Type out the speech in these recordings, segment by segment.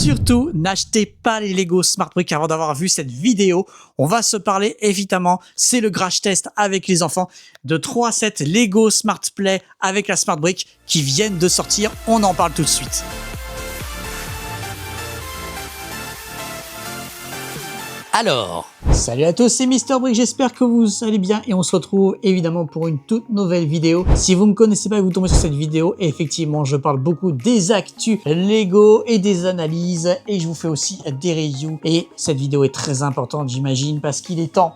Surtout, n'achetez pas les Lego Smart Brick avant d'avoir vu cette vidéo. On va se parler évidemment, c'est le crash test avec les enfants de 3 sets Lego Smart Play avec la Smart Brick qui viennent de sortir. On en parle tout de suite. Alors, salut à tous, c'est Mister Brick, j'espère que vous allez bien et on se retrouve évidemment pour une toute nouvelle vidéo. Si vous ne me connaissez pas et vous tombez sur cette vidéo, effectivement je parle beaucoup des actus Lego et des analyses et je vous fais aussi des reviews. Et cette vidéo est très importante j'imagine parce qu'il est temps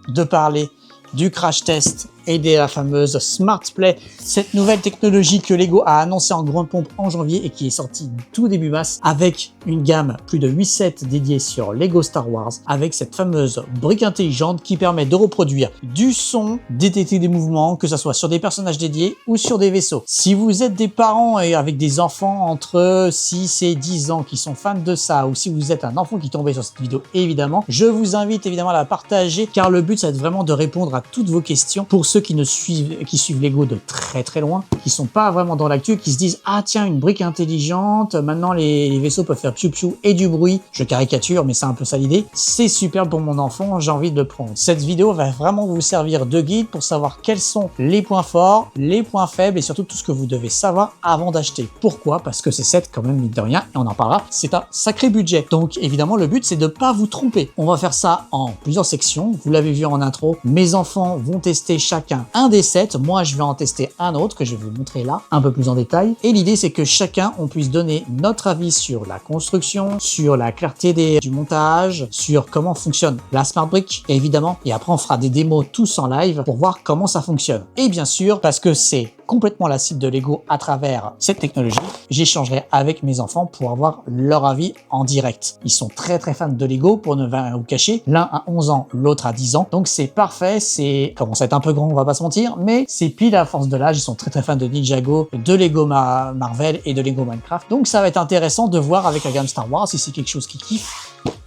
de parler du crash test et de la fameuse Smart Play, cette nouvelle technologie que Lego a annoncée en grande pompe en janvier et qui est sortie tout début mars avec une gamme plus de 8 sets dédiés sur Lego Star Wars avec cette fameuse brique intelligente qui permet de reproduire du son, détecter des mouvements, que ce soit sur des personnages dédiés ou sur des vaisseaux. Si vous êtes des parents et avec des enfants entre 6 et 10 ans qui sont fans de ça, ou si vous êtes un enfant qui tombait sur cette vidéo évidemment, je vous invite évidemment à la partager car le but ça va être vraiment de répondre à toutes vos questions pour ceux qui suivent Lego de très loin, qui sont pas vraiment dans l'actu, qui se disent ah tiens une brique intelligente, maintenant les vaisseaux peuvent faire piou piou et du bruit, je caricature mais c'est un peu ça l'idée, c'est super pour mon enfant, j'ai envie de le prendre. Cette vidéo va vraiment vous servir de guide pour savoir quels sont les points forts, les points faibles et surtout tout ce que vous devez savoir avant d'acheter. Pourquoi? Parce que ces sets quand même mine de rien, et on en parlera, c'est un sacré budget. Donc évidemment le but c'est de pas vous tromper. On va faire ça en plusieurs sections, vous l'avez vu en intro, mes enfants vont tester chacun un des sets, moi je vais en tester un autre que je vais vous montrer là, un peu plus en détail. Et l'idée c'est que chacun on puisse donner notre avis sur la construction, sur la clarté du montage, sur comment fonctionne la Smart Brick évidemment. Et après on fera des démos tous en live pour voir comment ça fonctionne. Et bien sûr, parce que c'est complètement la cible de Lego à travers cette technologie, j'échangerai avec mes enfants pour avoir leur avis en direct. Ils sont très fans de Lego pour ne rien vous cacher. L'un a 11 ans, l'autre a 10 ans. Donc c'est parfait, c'est commence à être un peu grand, on va pas se mentir, mais c'est pile à force de l'âge. Ils sont très fans de Ninjago, de Lego Marvel et de Lego Minecraft. Donc ça va être intéressant de voir avec la gamme Star Wars si c'est quelque chose qui kiffe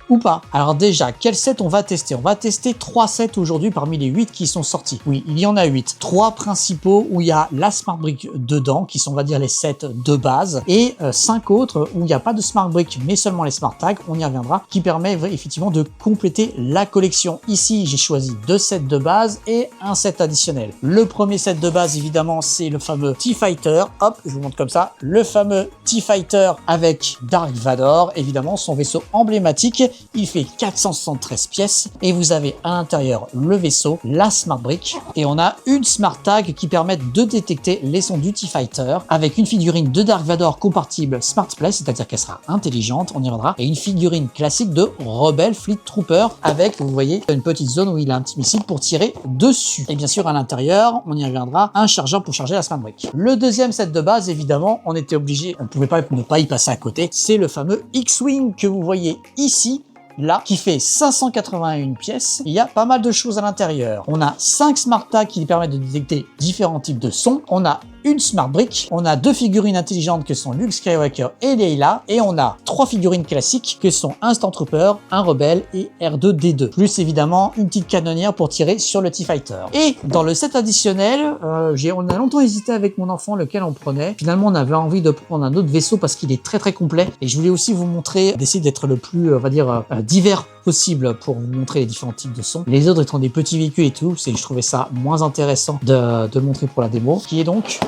ou pas. Alors déjà, quel set on va tester? On va tester 3 sets aujourd'hui parmi les 8 qui sont sortis. Oui, il y en a 8. 3 principaux où il y a la Smart Brick dedans, qui sont on va dire les sets de base, et 5 autres où il n'y a pas de Smart Brick, mais seulement les Smart Tags, on y reviendra, qui permet effectivement de compléter la collection. Ici, j'ai choisi 2 sets de base et un set additionnel. Le premier set de base, évidemment, c'est le fameux T-Fighter. Hop, je vous montre comme ça. Le fameux T-Fighter avec Dark Vador, évidemment, son vaisseau emblématique. Il fait 473 pièces et vous avez à l'intérieur le vaisseau, la Smart Brick et on a une Smart Tag qui permet de détecter les sons du T-Fighter avec une figurine de Dark Vador compatible Smart Play, c'est-à-dire qu'elle sera intelligente, on y reviendra, et une figurine classique de Rebel Fleet Trooper avec, vous voyez, une petite zone où il a un petit missile pour tirer dessus. Et bien sûr à l'intérieur, on y reviendra, un chargeur pour charger la Smart Brick. Le deuxième set de base, évidemment, on était obligé, on ne pouvait pas ne pas y passer à côté, c'est le fameux X-Wing que vous voyez ici, là, qui fait 581 pièces. Il y a pas mal de choses à l'intérieur. On a 5 Smart Tags qui permettent de détecter différents types de sons. On a une Smart Brick, on a 2 figurines intelligentes que sont Luke Skywalker et Leia, et on a 3 figurines classiques que sont un Stormtrooper, un Rebelle et R2-D2. Plus évidemment une petite canonnière pour tirer sur le T-Fighter. Et dans le set additionnel, on a longtemps hésité avec mon enfant lequel on prenait. Finalement, on avait envie de prendre un autre vaisseau parce qu'il est très complet. Et je voulais aussi vous montrer, d'essayer d'être le plus, on va dire, divers possible pour vous montrer les différents types de sons. Les autres étant des petits véhicules et tout, je trouvais ça moins intéressant de le montrer pour la démo, qui est donc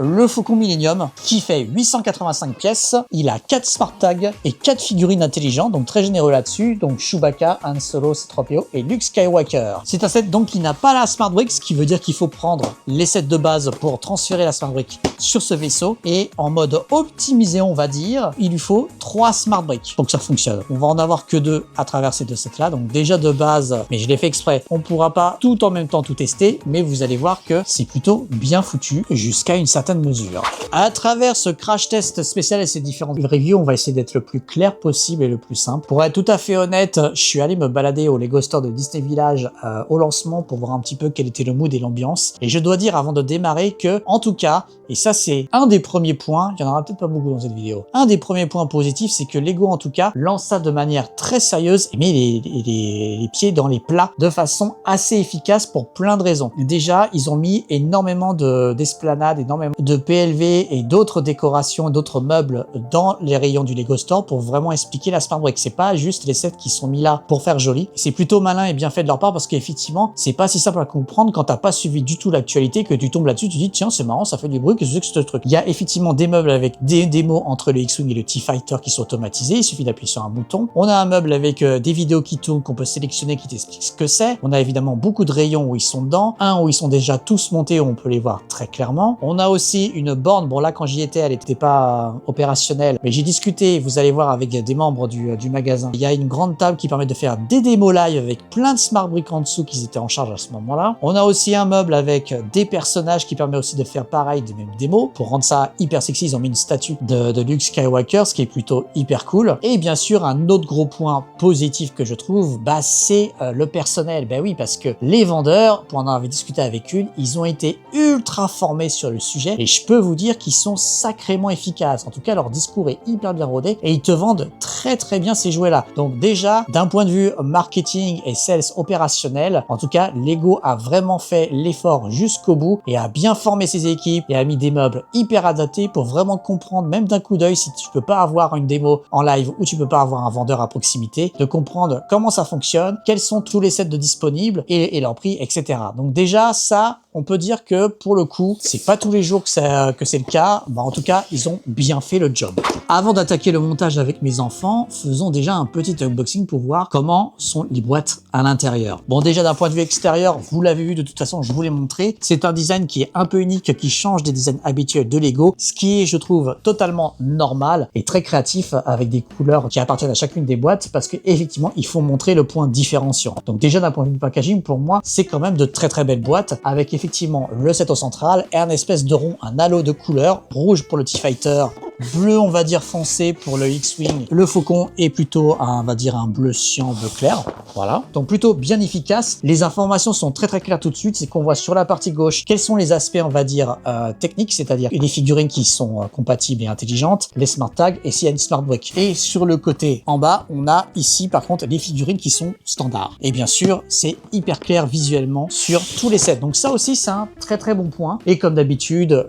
le Faucon Millennium qui fait 885 pièces. Il a 4 Smart Tags et 4 figurines intelligentes, donc très généreux là-dessus. Donc Chewbacca, Han Solo, C-3PO et Luke Skywalker. C'est un set donc qui n'a pas la Smart Brick, ce qui veut dire qu'il faut prendre les sets de base pour transférer la Smart Brick sur ce vaisseau. Et en mode optimisé, on va dire, il lui faut 3 Smart Brick pour que ça fonctionne. On va en avoir que 2 à travers ces 2 sets-là. Donc déjà de base, mais je l'ai fait exprès, on pourra pas tout en même temps tout tester, mais vous allez voir que c'est plutôt bien foutu jusqu'à une certaine mesure. À travers ce crash test spécial et ces différentes reviews, on va essayer d'être le plus clair possible et le plus simple. Pour être tout à fait honnête, je suis allé me balader au Lego Store de Disney Village au lancement pour voir un petit peu quel était le mood et l'ambiance. Et je dois dire avant de démarrer que, en tout cas, et ça c'est un des premiers points, il y en aura peut-être pas beaucoup dans cette vidéo, un des premiers points positifs, c'est que Lego en tout cas lance ça de manière très sérieuse et met les pieds dans les plats de façon assez efficace pour plein de raisons. Déjà, ils ont mis énormément d'esplanades, énormément de PLV et d'autres décorations, d'autres meubles dans les rayons du Lego Store pour vraiment expliquer la Smart Brick. C'est pas juste les sets qui sont mis là pour faire joli. C'est plutôt malin et bien fait de leur part parce qu'effectivement, c'est pas si simple à comprendre quand t'as pas suivi du tout l'actualité que tu tombes là-dessus, tu dis tiens c'est marrant, ça fait du bruit, qu'est-ce que c'est que ce truc. Il y a effectivement des meubles avec des démos entre le X-Wing et le T-Fighter qui sont automatisés, il suffit d'appuyer sur un bouton. On a un meuble avec des vidéos qui tournent qu'on peut sélectionner qui t'explique ce que c'est. On a évidemment beaucoup de rayons où ils sont dedans, un où ils sont déjà tous montés où on peut les voir très clairement. On a aussi une borne, bon là quand j'y étais elle n'était pas opérationnelle, mais j'ai discuté, vous allez voir avec des membres du magasin. Il y a une grande table qui permet de faire des démos live avec plein de Smart Brick en dessous qui étaient en charge à ce moment-là. On a aussi un meuble avec des personnages qui permet aussi de faire pareil, des mêmes démos. Pour rendre ça hyper sexy, ils ont mis une statue de Luke Skywalker, ce qui est plutôt hyper cool. Et bien sûr, un autre gros point positif que je trouve, bah c'est le personnel. Ben oui, parce que les vendeurs, pour en avoir discuté avec une, ils ont été ultra formés sur le sujet et je peux vous dire qu'ils sont sacrément efficaces. En tout cas, leur discours est hyper bien rodé et ils te vendent très bien ces jouets-là. Donc déjà, d'un point de vue marketing et sales opérationnel, en tout cas, Lego a vraiment fait l'effort jusqu'au bout et a bien formé ses équipes et a mis des meubles hyper adaptés pour vraiment comprendre, même d'un coup d'œil, si tu peux pas avoir une démo en live ou tu peux pas avoir un vendeur à proximité, de comprendre comment ça fonctionne, quels sont tous les sets de disponibles et leur prix, etc. Donc déjà, ça, on peut dire que pour le coup, c'est pas tous les jours que c'est le cas, bah en tout cas, ils ont bien fait le job. Avant d'attaquer le montage avec mes enfants, faisons déjà un petit unboxing pour voir comment sont les boîtes à l'intérieur. Bon, déjà d'un point de vue extérieur, vous l'avez vu de toute façon, je vous l'ai montré, c'est un design qui est un peu unique, qui change des designs habituels de Lego, ce qui est, je trouve, totalement normal et très créatif avec des couleurs qui appartiennent à chacune des boîtes parce que effectivement, il faut montrer le point différenciant. Donc déjà d'un point de vue packaging, pour moi, c'est quand même de très belles boîtes avec effectivement le set au central et un espèce de rond, un halo de couleurs, rouge pour le T-Fighter, bleu on va dire foncé pour le X-Wing, le Faucon est plutôt on va dire un bleu cyan, bleu clair, voilà. Donc plutôt bien efficace. Les informations sont très claires tout de suite, c'est qu'on voit sur la partie gauche quels sont les aspects on va dire techniques, c'est-à-dire les figurines qui sont compatibles et intelligentes, les smart tags et s'il y a une smart brick. Et sur le côté en bas, on a ici par contre les figurines qui sont standards. Et bien sûr, c'est hyper clair visuellement sur tous les sets. Donc ça aussi c'est un très bon point. Et comme d'habitude,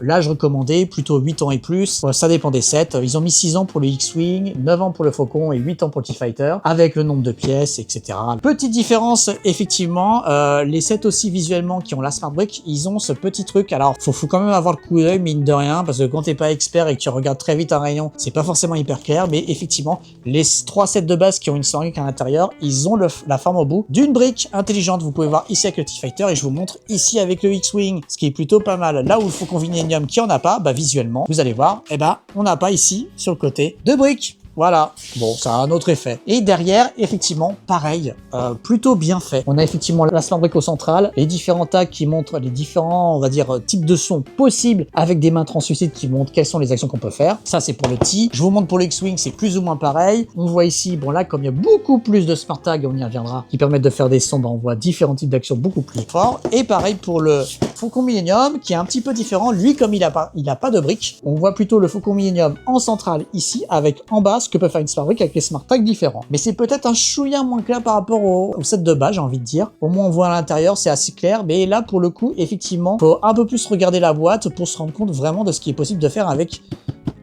l'âge recommandé, plutôt 8 ans et plus. Ça dépend des sets. Ils ont mis 6 ans pour le X-Wing, 9 ans pour le Faucon et 8 ans pour le T-Fighter, avec le nombre de pièces, etc. Petite différence, effectivement, les sets aussi visuellement qui ont la Smart Brick, ils ont ce petit truc. Alors, faut quand même avoir le coup d'œil, mine de rien, parce que quand t'es pas expert et que tu regardes très vite un rayon, c'est pas forcément hyper clair, mais effectivement, les 3 sets de base qui ont une Smart Brick à l'intérieur, ils ont la forme au bout d'une brique intelligente. Vous pouvez voir ici avec le T-Fighter et je vous montre ici avec le X-Wing, ce qui est plutôt pas mal. Là où il faut combiner Millennium qui en a pas, bah visuellement, vous allez voir, eh ben, on n'a pas ici, sur le côté, de briques. Voilà, bon, ça a un autre effet. Et derrière, effectivement, pareil, plutôt bien fait. On a effectivement la Smart Brick au central, les différents tags qui montrent les différents, on va dire, types de sons possibles avec des mains translucides qui montrent quelles sont les actions qu'on peut faire. Ça, c'est pour le T. Je vous montre pour le X-Wing, c'est plus ou moins pareil. On voit ici, bon là, comme il y a beaucoup plus de Smart Tags, on y reviendra, qui permettent de faire des sons, ben, on voit différents types d'actions beaucoup plus forts. Et pareil pour le Faucon Millennium, qui est un petit peu différent. Lui, comme il a pas de briques, on voit plutôt le Faucon Millennium en centrale ici, avec en bas ce que peut faire une Smart Brick avec les Smart Tags différents. Mais c'est peut-être un chouïa moins clair par rapport au set de base, j'ai envie de dire. Au moins on voit à l'intérieur, c'est assez clair. Mais là, pour le coup, effectivement, faut un peu plus regarder la boîte pour se rendre compte vraiment de ce qui est possible de faire avec,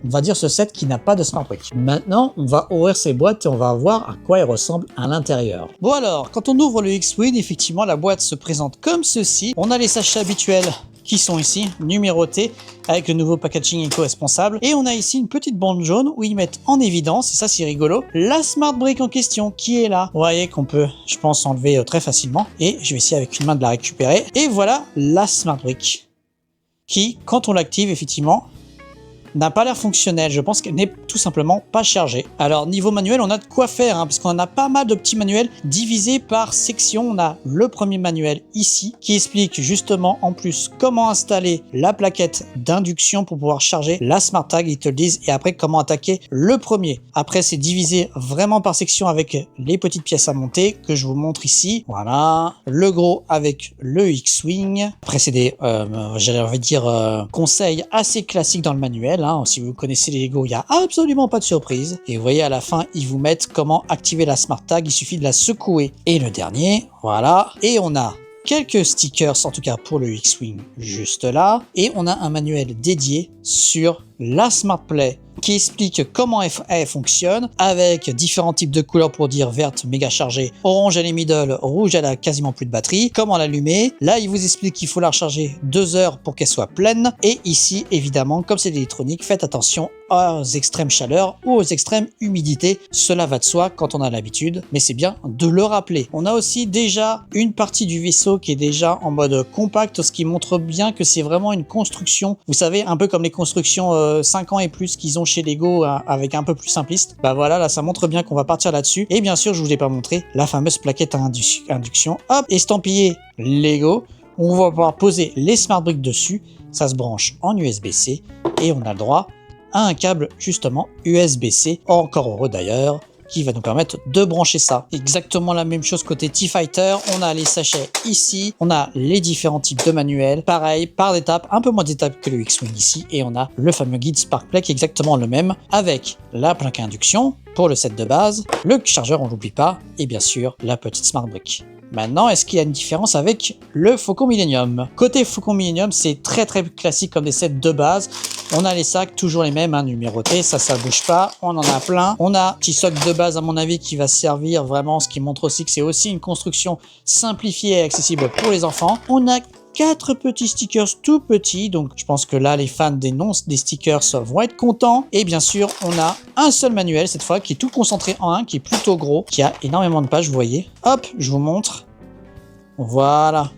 on va dire, ce set qui n'a pas de Smart Brick. Maintenant, on va ouvrir ces boîtes et on va voir à quoi elles ressemblent à l'intérieur. Bon alors, quand on ouvre le X-Wing, effectivement, la boîte se présente comme ceci. On a les sachets habituels qui sont ici, numérotés, avec le nouveau packaging éco-responsable. Et on a ici une petite bande jaune où ils mettent en évidence, et ça c'est rigolo, la Smart Brick en question qui est là. Vous voyez qu'on peut, je pense, enlever très facilement. Et je vais essayer avec une main de la récupérer. Et voilà la Smart Brick qui, quand on l'active, effectivement, n'a pas l'air fonctionnelle. Je pense qu'elle n'est tout simplement pas chargée. Alors niveau manuel, on a de quoi faire, parce qu'on a pas mal de petits manuels divisés par section. On a le premier manuel ici qui explique justement en plus comment installer la plaquette d'induction pour pouvoir charger la Smart Tag, ils te le disent, et après comment attaquer le premier. Après c'est divisé vraiment par section avec les petites pièces à monter que je vous montre ici. Voilà, le gros avec le X-Wing. Après c'est des, j'allais envie de dire, conseils assez classiques dans le manuel. Si vous connaissez les Lego, il n'y a absolument pas de surprise. Et vous voyez à la fin, ils vous mettent comment activer la Smart Tag. Il suffit de la secouer. Et le dernier, voilà. Et on a quelques stickers, en tout cas pour le X-Wing juste là, et on a un manuel dédié sur la SmartPlay qui explique comment elle fonctionne avec différents types de couleurs pour dire verte méga chargée, orange elle est middle, rouge elle a quasiment plus de batterie, comment l'allumer. Là il vous explique qu'il faut la recharger 2 heures pour qu'elle soit pleine, et ici évidemment comme c'est l'électronique, faites attention aux extrêmes chaleur ou aux extrêmes humidités, cela va de soi quand on a l'habitude, mais c'est bien de le rappeler. On a aussi déjà une partie du vaisseau qui est déjà en mode compact, ce qui montre bien que c'est vraiment une construction, vous savez, un peu comme les constructions 5 ans et plus qu'ils ont chez Lego avec un peu plus simpliste. Bah voilà, là ça montre bien qu'on va partir là-dessus. Et bien sûr, je vous ai pas montré la fameuse plaquette à induction. Hop, estampillé Lego. On va pouvoir poser les smart bricks dessus. Ça se branche en USB-C et on a le droit à un câble justement USB-C, encore heureux d'ailleurs, qui va nous permettre de brancher ça. Exactement la même chose côté T-Fighter, on a les sachets ici, on a les différents types de manuels, pareil, par étapes, un peu moins d'étapes que le X-Wing ici, et on a le fameux guide SparkPlay qui est exactement le même, avec la plaque à induction pour le set de base, le chargeur on l'oublie pas, et bien sûr la petite Smart Brick. Maintenant, est-ce qu'il y a une différence avec le Faucon Millenium? Côté Faucon Millenium, c'est très classique comme des sets de base. On a les sacs, toujours les mêmes, hein, numérotés, ça bouge pas. On en a plein. On a un petit socle de base, à mon avis, qui va servir vraiment, ce qui montre aussi que c'est aussi une construction simplifiée et accessible pour les enfants. On a 4 petits stickers tout petits, donc je pense que là les fans des stickers vont être contents. Et bien sûr on a un seul manuel cette fois qui est tout concentré en un, qui est plutôt gros, qui a énormément de pages, vous voyez. Hop, je vous montre, voilà,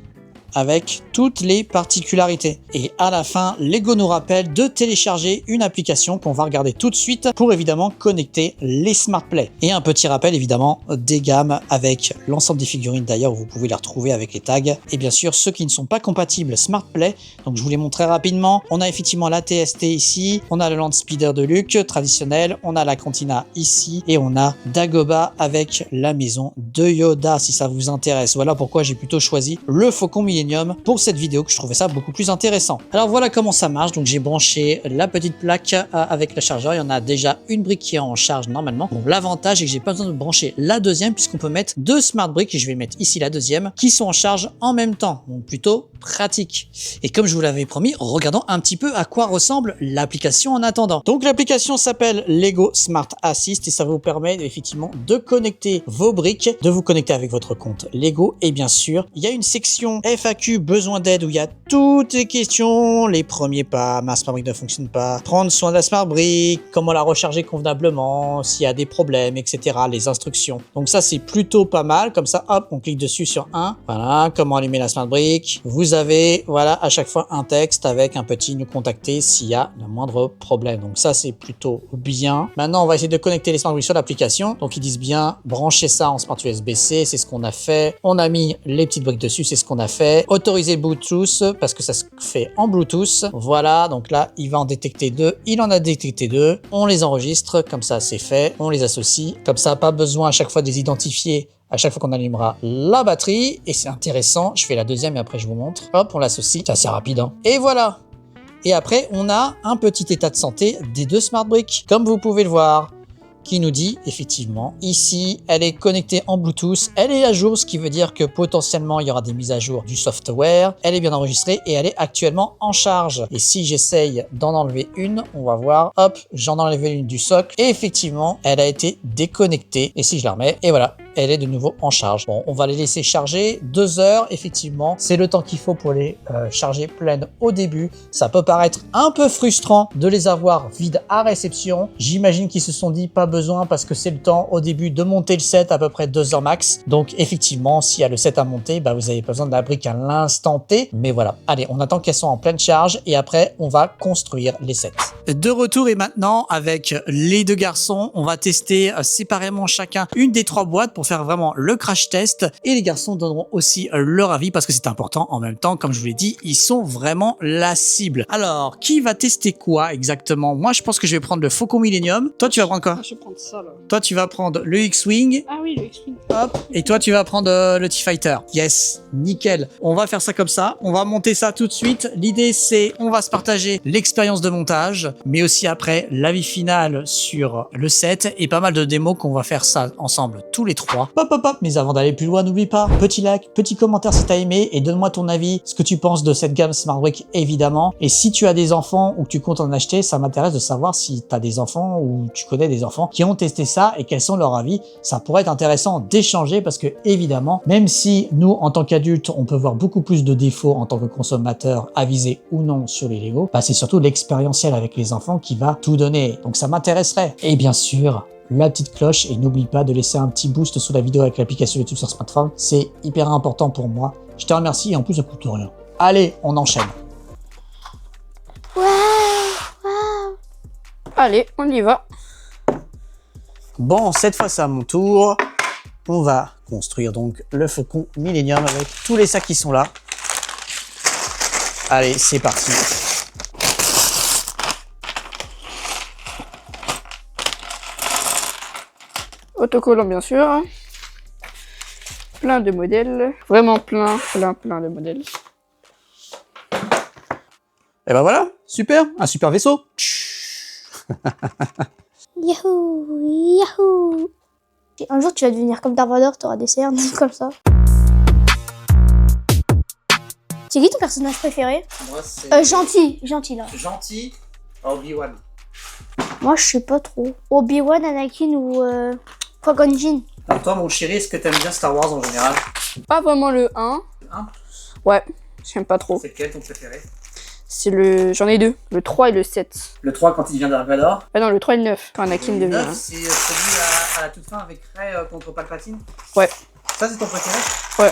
avec toutes les particularités. Et à la fin, Lego nous rappelle de télécharger une application qu'on va regarder tout de suite pour évidemment connecter les SmartPlay. Et un petit rappel évidemment des gammes avec l'ensemble des figurines d'ailleurs, vous pouvez les retrouver avec les tags. Et bien sûr, ceux qui ne sont pas compatibles SmartPlay, donc je vous les montre très rapidement. On a effectivement la TST ici, on a le Land Speeder de Luke traditionnel, on a la Cantina ici et on a Dagobah avec la maison de Yoda si ça vous intéresse. Voilà pourquoi j'ai plutôt choisi le Faucon Millenium pour cette vidéo, que je trouvais ça beaucoup plus intéressant. Alors voilà comment ça marche. Donc j'ai branché la petite plaque avec le chargeur. Il y en a déjà une brique qui est en charge normalement. Bon, l'avantage est que j'ai pas besoin de brancher la deuxième puisqu'on peut mettre 2 smart bricks, et je vais mettre ici la deuxième, qui sont en charge en même temps. Donc plutôt pratique. Et comme je vous l'avais promis, regardons un petit peu à quoi ressemble l'application en attendant. Donc l'application s'appelle Lego Smart Assist et ça vous permet effectivement de connecter vos briques, de vous connecter avec votre compte Lego. Et bien sûr, il y a une section FAQ besoin d'aide où il y a toutes les questions, les premiers pas, ma Smart Brick ne fonctionne pas, prendre soin de la Smart Brick, comment la recharger convenablement, s'il y a des problèmes, etc. Les instructions. Donc ça c'est plutôt pas mal. Comme ça, hop, on clique dessus sur un. Voilà, comment allumer la Smart Brick. Vous avez, voilà, à chaque fois un texte avec un petit nous contacter s'il y a le moindre problème. Donc ça c'est plutôt bien. Maintenant on va essayer de connecter les Smart Bricks sur l'application. Donc ils disent bien brancher ça en Smart USB-C, c'est ce qu'on a fait. On a mis les petites briques dessus, c'est ce qu'on a fait. Autoriser Bluetooth parce que ça se fait en Bluetooth. Voilà, donc là il va en détecter 2. Il en a détecté 2. On les enregistre, comme ça c'est fait. On les associe, comme ça pas besoin à chaque fois de les identifier à chaque fois qu'on allumera la batterie. Et c'est intéressant, je fais la deuxième et après je vous montre. Hop, on l'associe, c'est assez rapide, hein. Et voilà. Et après on a un petit état de santé des 2 Smart Bricks, comme vous pouvez le voir, qui nous dit effectivement ici elle est connectée en Bluetooth, elle est à jour, ce qui veut dire que potentiellement il y aura des mises à jour du software, elle est bien enregistrée et elle est actuellement en charge. Et si j'essaye d'en enlever une, on va voir, hop, j'en ai enlevé une du socle et effectivement elle a été déconnectée. Et si je la remets, et voilà, elle est de nouveau en charge. Bon, on va les laisser charger 2 heures, effectivement, c'est le temps qu'il faut pour les charger pleines au début. Ça peut paraître un peu frustrant de les avoir vides à réception. J'imagine qu'ils se sont dit pas besoin parce que c'est le temps au début de monter le set, à peu près 2 heures max. Donc effectivement, s'il y a le set à monter, bah, vous avez pas besoin de la brique à l'instant T. Mais voilà, allez, on attend qu'elles soient en pleine charge et après, on va construire les sets. De retour et maintenant, avec les 2 garçons, on va tester séparément chacun une des 3 boîtes pour faire vraiment le crash test et les garçons donneront aussi leur avis parce que c'est important en même temps. Comme je vous l'ai dit, ils sont vraiment la cible. Alors, qui va tester quoi exactement? Moi, je pense que je vais prendre le Faucon Millenium. Toi, tu vas prendre quoi? Je vais prendre ça là. Toi, tu vas prendre le X-Wing. Ah oui, le X-Wing. Hop. Et toi, tu vas prendre le T-Fighter. Yes, nickel. On va faire ça comme ça. On va monter ça tout de suite. L'idée, c'est on va se partager l'expérience de montage, mais aussi après l'avis final sur le set et pas mal de démos qu'on va faire ça ensemble tous les 3. fois. Hop hop hop, mais avant d'aller plus loin, n'oublie pas, petit like, petit commentaire si t'as aimé et donne-moi ton avis, ce que tu penses de cette gamme Smart Brick évidemment. Et si tu as des enfants ou que tu comptes en acheter, ça m'intéresse de savoir si tu as des enfants ou tu connais des enfants qui ont testé ça et quels sont leurs avis. Ça pourrait être intéressant d'échanger parce que évidemment, même si nous en tant qu'adultes, on peut voir beaucoup plus de défauts en tant que consommateur avisé ou non sur les Lego, bah c'est surtout l'expérientiel avec les enfants qui va tout donner. Donc ça m'intéresserait. Et bien sûr, la petite cloche et n'oublie pas de laisser un petit boost sous la vidéo avec l'application YouTube sur smartphone. C'est hyper important pour moi. Je te remercie et en plus ça coûte rien. Allez, on enchaîne. Waouh, allez, on y va. Bon, cette fois c'est à mon tour. On va construire donc le Faucon Millenium avec tous les sacs qui sont là. Allez, c'est parti. Autocollant bien sûr. Plein de modèles. Vraiment plein de modèles. Et ben voilà, super, un super vaisseau. Yahoo, yahoo. Un jour, tu vas devenir comme Dark Vador, t'auras des cernes comme ça. C'est qui ton personnage préféré? Moi, c'est gentil là. gentil, Obi-Wan. Moi, je sais pas trop. Obi-Wan, Anakin ou Qui-Gon Jinn. Toi, mon chéri, est-ce que t'aimes bien Star Wars en général? Pas vraiment le 1. Le 1? Ouais, j'aime pas trop. C'est lequel ton préféré? C'est le... J'en ai deux. Le 3 et le 7. Le 3 quand il devient Dark Vador. Ah non, le 3 et le 9. Quand Anakin Le devient... 9, c'est celui à la toute fin avec Rey contre Palpatine. Ouais. Ça, c'est ton préféré? Ouais.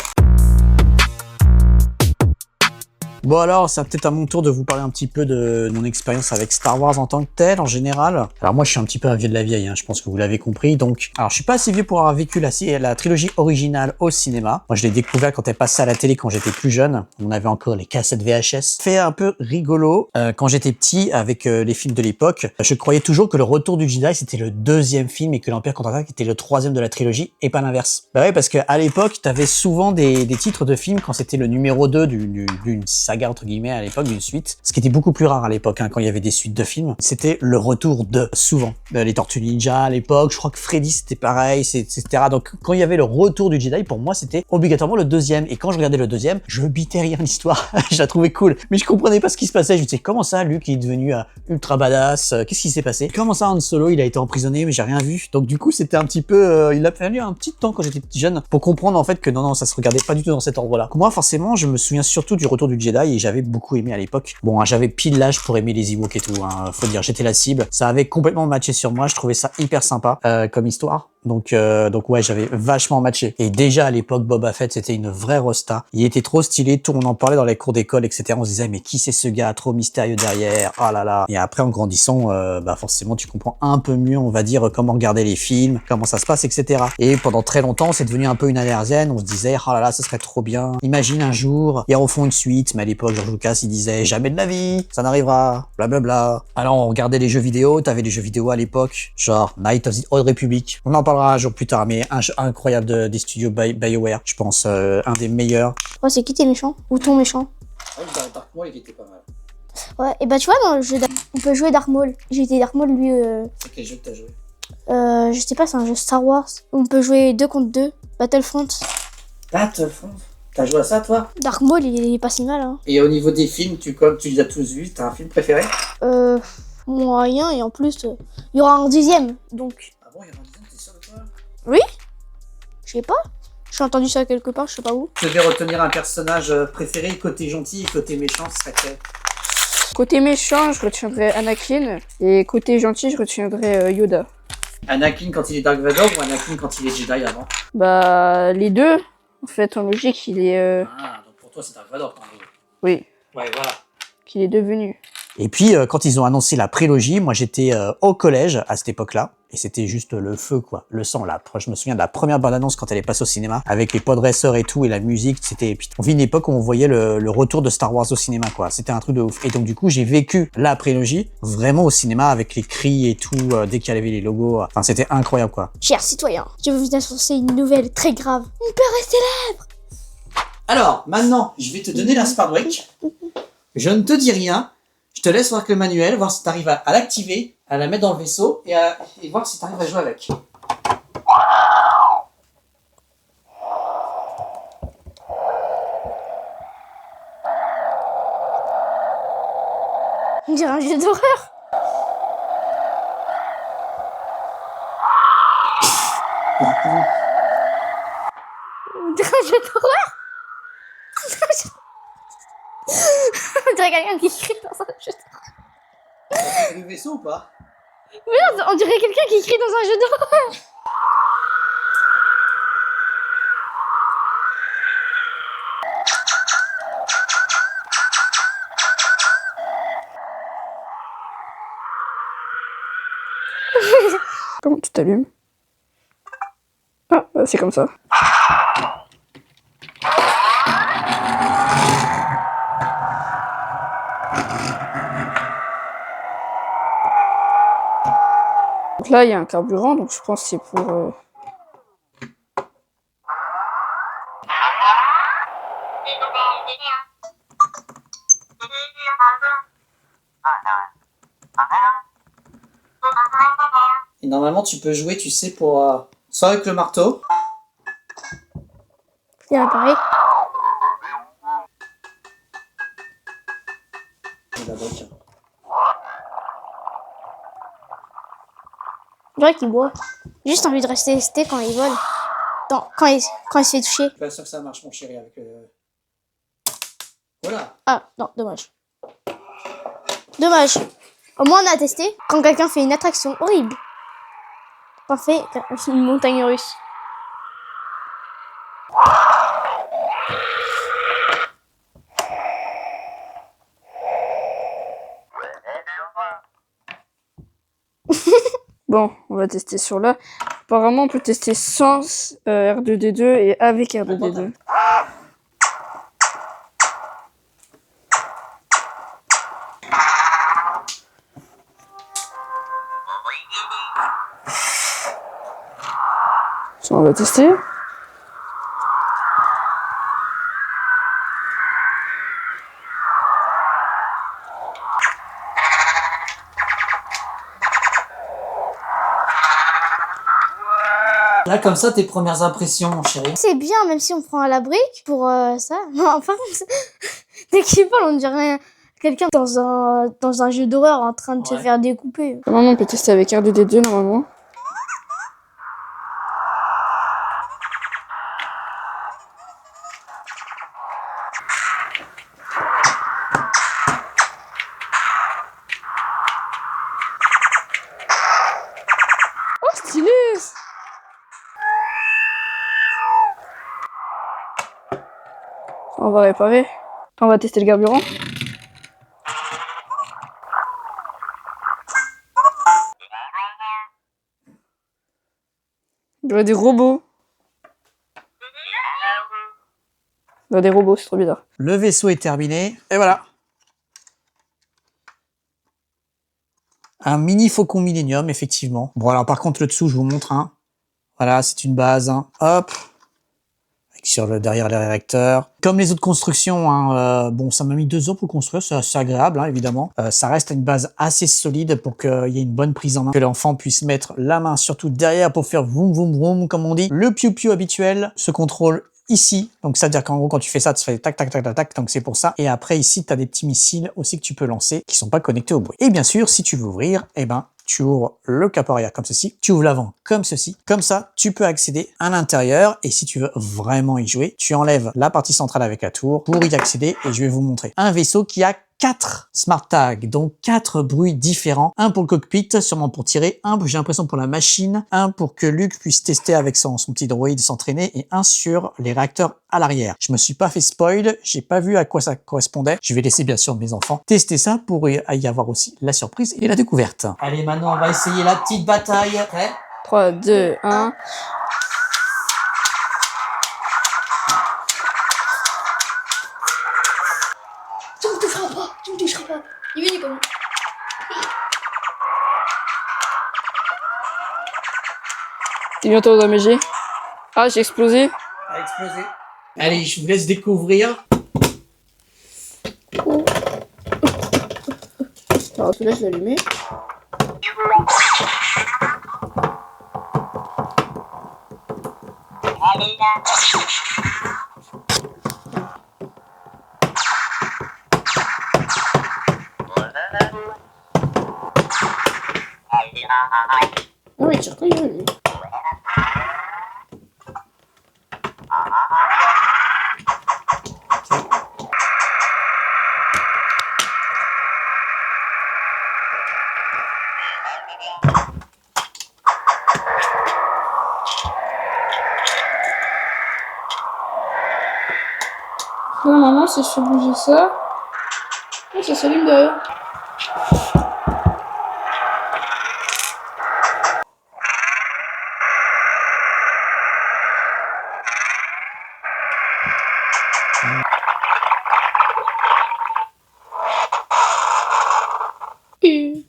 Bon alors, c'est peut-être à mon tour de vous parler un petit peu de mon expérience avec Star Wars en tant que tel, en général. Alors moi, je suis un petit peu un vieux de la vieille, hein, je pense que vous l'avez compris. Donc, alors je suis pas assez vieux pour avoir vécu la trilogie originale au cinéma. Moi, je l'ai découvert quand elle passait à la télé quand j'étais plus jeune. On avait encore les cassettes VHS. Fait un peu rigolo, quand j'étais petit, avec les films de l'époque, je croyais toujours que le Retour du Jedi, c'était le deuxième film et que l'Empire contre-attaque était le troisième de la trilogie et pas l'inverse. Bah ouais, parce qu'à l'époque, t'avais souvent des titres de films quand c'était le numéro 2 d'une saga entre guillemets à l'époque, d'une suite, ce qui était beaucoup plus rare à l'époque, hein, quand il y avait des suites de films, c'était le retour de, souvent. Les Tortues Ninja à l'époque, je crois que Freddy c'était pareil, etc. Donc quand il y avait le retour du Jedi, pour moi c'était obligatoirement le deuxième, et quand je regardais le deuxième, je bitais rien l'histoire, je la trouvais cool, mais je comprenais pas ce qui se passait, je me disais comment ça, Luke est devenu ultra badass, qu'est-ce qui s'est passé? Comment ça Han Solo il a été emprisonné mais j'ai rien vu, donc du coup c'était un petit peu, il a fallu un petit temps quand j'étais jeune pour comprendre en fait que non ça se regardait pas du tout dans cet ordre-là. Moi forcément je me souviens surtout du retour du Jedi et j'avais beaucoup aimé à l'époque. Bon, hein, j'avais pile l'âge pour aimer les Ewoks et tout, hein, faut dire, j'étais la cible. Ça avait complètement matché sur moi, je trouvais ça hyper sympa comme histoire. Donc ouais, j'avais vachement matché. Et déjà à l'époque, Boba Fett, c'était une vraie rosta. Il était trop stylé, tout, on en parlait dans les cours d'école, etc. On se disait, mais qui c'est ce gars, trop mystérieux derrière, oh là là. Et après, en grandissant, bah forcément, tu comprends un peu mieux, on va dire, comment regarder les films, comment ça se passe, etc. Et pendant très longtemps, c'est devenu un peu une allergienne. On se disait, oh là là, ce serait trop bien. Imagine un jour, ils refont une suite, mais à l'époque, George Lucas, il disait, jamais de la vie, ça n'arrivera, blablabla. Alors, on regardait les jeux vidéo, t'avais les jeux vidéo à l'époque, genre Night of the Old Republic. On en parlera un jour plus tard, mais un jeu incroyable des studios BioWare, je pense, un des meilleurs. Oh, c'est qui tes méchants? Ou ton méchant? Dark Maul, il était pas mal. Ouais, et bah tu vois, dans le jeu on peut jouer Dark Maul. J'ai été Dark Maul, lui. C'est quel jeu que t'as joué? Je sais pas, c'est un jeu Star Wars. On peut jouer 2 contre 2. Battlefront. Battlefront? T'as joué à ça, toi? Dark Maul, il est pas si mal, hein. Et au niveau des films, comme tu les as tous vus, t'as un film préféré? Moyen, et en plus, il y aura un 10e, donc... Ah bon, il y a un deuxième, t'es sûr de toi? Oui? Je sais pas. J'ai entendu ça quelque part, je sais pas où. Tu devais retenir un personnage préféré, côté gentil et côté méchant, ce serait quel? Côté méchant, je retiendrai Anakin. Et côté gentil, je retiendrai Yoda. Anakin quand il est Dark Vador ou Anakin quand il est Jedi avant? Bah, les deux. En fait, en logique, il est... Ah, donc pour toi c'est Dark Vador, quand même. Oui, Ouais, voilà. qu'il est devenu. Et puis, quand ils ont annoncé la prélogie, moi j'étais au collège à cette époque-là, et c'était juste le feu, quoi, le sang, là. Je me souviens de la première bande-annonce quand elle est passée au cinéma, avec les podracers et tout, et la musique, c'était... On vit une époque où on voyait le retour de Star Wars au cinéma, quoi. C'était un truc de ouf. Et donc du coup, j'ai vécu la prélogie vraiment au cinéma, avec les cris et tout, dès qu'il y avait les logos. Enfin, c'était incroyable, quoi. Chers citoyens, je vais vous annoncer une nouvelle très grave. Mon père est célèbre. Alors, maintenant, je vais te donner la Smart Brick. Je ne te dis rien. Je te laisse voir avec le manuel, voir si tu arrives à l'activer, à la mettre dans le vaisseau et voir si tu arrives à jouer avec. On dirait un jeu d'horreur. On dirait un jeu d'horreur. On dirait quelqu'un qui crie dans un jeu d'horreur. Le vaisseau ou pas? Merde, on dirait quelqu'un qui crie dans un jeu d'horreur. Comment tu t'allumes? Ah, bah, c'est comme ça. Donc là, il y a un carburant, donc je pense que c'est pour... Et normalement, tu peux jouer, tu sais, pour soit avec le marteau. Il y a pareil. Et la boque. Je dirais qu'il boit. J'ai juste envie de rester quand il vole. Quand il se fait toucher. Je suis pas sûr que ça marche, mon chéri, avec le... Voilà. Ah, non, dommage. Dommage. Au moins, on a testé. Quand quelqu'un fait une attraction horrible. Parfait, une montagne russe. Bon, on va tester sur là. Apparemment, on peut tester sans R2D2 et avec R2D2. Ça, on va tester. Là, comme ça, tes premières impressions, mon chéri. C'est bien, même si on prend à la brique pour ça. Non, enfin, dès qu'il parle, on dirait quelqu'un dans un jeu d'horreur en train de se faire découper. Normalement, on peut tester avec R2D2, normalement. Oh, stylé! On va réparer. On va tester le carburant. Il y a des robots. Il y a des robots, c'est trop bizarre. Le vaisseau est terminé. Et voilà. Un mini Faucon Millenium, effectivement. Bon, alors par contre, le dessous, je vous montre. Hein. Voilà, c'est une base. Hein. Hop. Sur le derrière les réacteurs. Comme les autres constructions, hein, bon, ça m'a mis 2 ans pour construire, c'est assez agréable, hein, évidemment. Ça reste une base assez solide pour qu'il y ait une bonne prise en main, que l'enfant puisse mettre la main surtout derrière pour faire vroom vroom vroom, comme on dit. Le piou-piou habituel se contrôle ici, donc ça veut dire qu'en gros quand tu fais ça, tu fais tac tac tac tac tac, donc c'est pour ça. Et après ici, tu as des petits missiles aussi que tu peux lancer, qui sont pas connectés au bruit. Et bien sûr, si tu veux ouvrir, eh ben, tu ouvres le capot arrière comme ceci, tu ouvres l'avant comme ceci. Comme ça, tu peux accéder à l'intérieur et si tu veux vraiment y jouer, tu enlèves la partie centrale avec la tour pour y accéder et je vais vous montrer. Un vaisseau qui a 4 smart tags, donc 4 bruits différents. Un pour le cockpit, sûrement pour tirer, un j'ai l'impression pour la machine, un pour que Luke puisse tester avec son petit droïde, s'entraîner, et un sur les réacteurs à l'arrière. Je me suis pas fait spoil, j'ai pas vu à quoi ça correspondait. Je vais laisser bien sûr mes enfants tester ça pour y avoir aussi la surprise et la découverte. Allez, maintenant on va essayer la petite bataille. Prêt ? 3, 2, 1... Tu me toucheras pas, tu me toucheras pas. Il est venu comment? T'es bientôt dans MG. Ah, j'ai explosé. A explosé. Allez, je vous laisse découvrir. Alors, celui-là, je vais l'allumer. Ah oui, il tire quand il veut, lui. Normalement, si je fais bouger ça, et ça s'allume derrière. Et...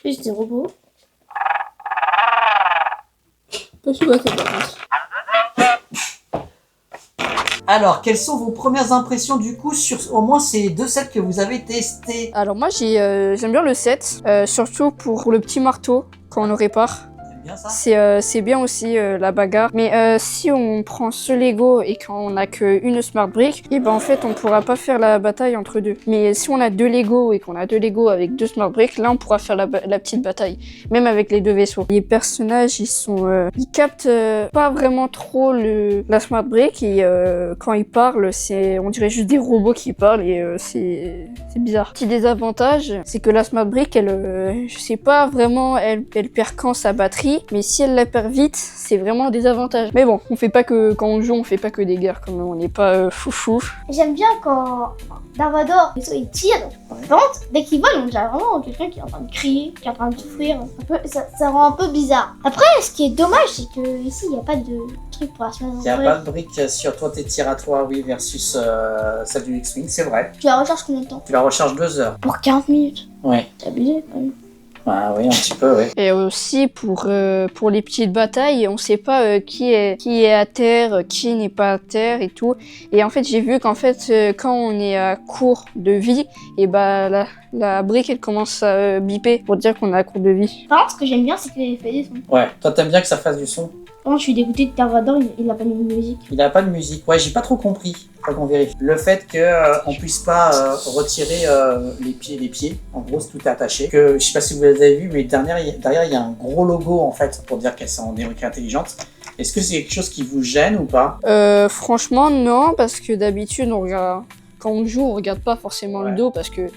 Juste des robots. Pas si boîte, par contre. Alors, quelles sont vos premières impressions du coup sur au moins ces deux sets que vous avez testés? Alors moi, j'aime bien le set, surtout pour le petit marteau quand on le répare. Bien ça. C'est bien aussi la bagarre. Mais si on prend ce Lego et qu'on n'a qu'une Smart Brick, et ben en fait on pourra pas faire la bataille entre deux. Mais si on a deux Lego et qu'on a deux Lego avec deux Smart Brick, là on pourra faire la petite bataille. Même avec les deux vaisseaux. Les personnages ils captent pas vraiment trop la Smart Brick et quand ils parlent, on dirait juste des robots qui parlent et c'est bizarre. Petit désavantage, c'est que la Smart Brick, je sais pas vraiment, elle perd quand sa batterie. Mais si elle la perd vite, c'est vraiment un désavantage. Mais bon, on fait pas que quand on joue, on fait pas que des guerres quand même, on n'est pas foufou. J'aime bien quand Dark Vador, il tire dans le ventre. Dès qu'il vole, on dirait vraiment quelqu'un qui est en train de crier, qui est en train de souffrir. Ça rend un peu bizarre. Après, ce qui est dommage, c'est que ici, il n'y a pas de truc pour la semaine. Il n'y a pas de brique sur toi, tes tirs à toi, oui, versus celle du X-Wing, c'est vrai. Tu la recharges combien de temps? Tu la recharges 2 heures. Pour 40 minutes. Ouais. C'est abusé quand même. Ah oui, un petit peu, oui. Et aussi pour les petites batailles, on sait pas qui est à terre, qui n'est pas à terre et tout. Et en fait, j'ai vu qu'en fait, quand on est à court de vie, et bah la brique elle commence à biper pour dire qu'on est à court de vie. Par contre, ce que j'aime bien, c'est qu'il fait des sons. Ouais, toi t'aimes bien que ça fasse du son? Quand je suis dégoûtée de Dark Vador, il a pas mis de musique. Il a pas de musique. Ouais, j'ai pas trop compris. Faut qu'on vérifie. Le fait que on puisse pas retirer les pieds. En gros, tout est attaché. Que je sais pas si vous l'avez vu, mais derrière il y a un gros logo en fait pour dire qu'elle est en brique intelligente. Est-ce que c'est quelque chose qui vous gêne ou pas? Franchement, non, parce que d'habitude, quand on joue, on regarde pas forcément le dos parce que